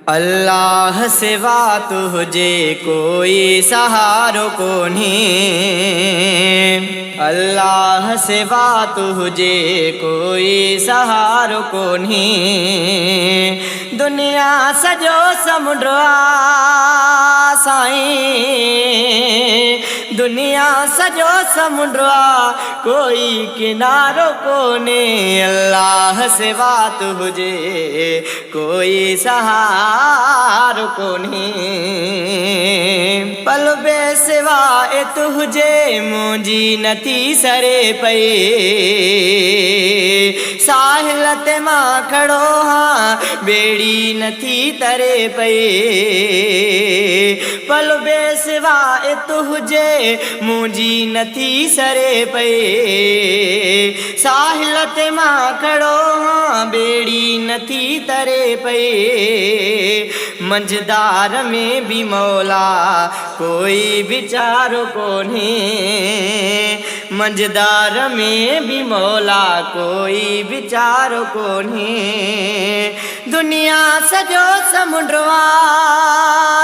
अल्लाह सिवा तुझे कोई सहारो कोन्ही, अल्लाह सिवा तुझे कोई सहारो कोन्ही। दुनिया सजो समुंड साईं, दुनिया सजो समुंड कोई किनारो कोने। अल्लाह सिवा तुझे कोई सहारो कोने। पल बेसिवा तुझे मुंहिंजी नथी सरे पई, साहिल ते मां खड़ो हाँ बेड़ी नथी तरे पई। पल बेसिवा तुझे मुंहिंजी नथी सरे पई, साहिल ते मां खड़ो हाँ बेड़ी नथी तरे पई। मंझदार में भी मौला कोई विचारो कोन्हे, मंझदार में भी मौला कोई विचारो कोन्हे। दुनिया सजो समुंड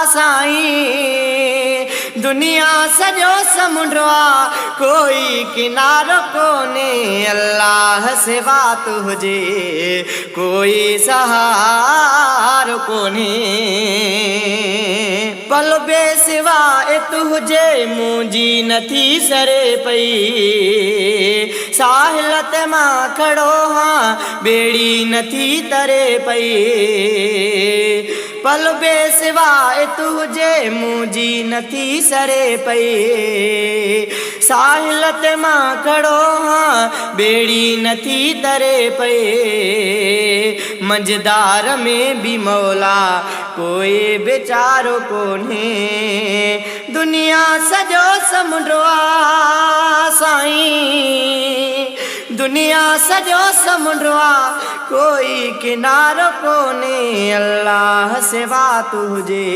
साईं, दुनिया सजो समुंड कोई किनारो कोने। अल्लाह सिवा तुझे कोई सहारो कोने। पल बेसिवा तुझे मुंहिंजी नथी सरे पई, साहिल ते मां खड़ो हाँ बेड़ी नथी तरे पई। पल बेसिवा तुझे मुंहिंजी नथी सरे पई, साहिल ते मां खड़ो हाँ बेड़ी नथी तरे पई। मंझदार में भी मौला कोई बेचारो कोन्हे। दुनिया सजो समुंड साईं, दुनिया सजो समुंड कोई किनारो कोने। अल्लाह सिवा तुझे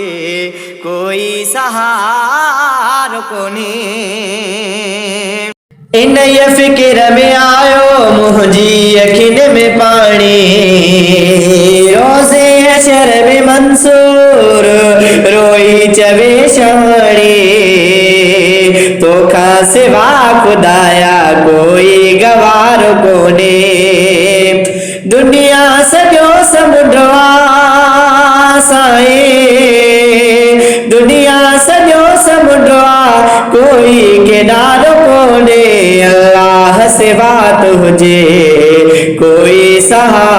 कोई सहारो कोने। इन फिक्र में आयो मुंहिंजी अखिन में पानी, रोज़े हशर में मंसूर रोई चवे शानी। तोखा सिवा खुदाया कोई गवार कोने। दुनिया सजो समुंड साईं, दुनिया सजो समुंड कोई किनारो कोने। अल्लाह सिवा तुझे कोई सहारा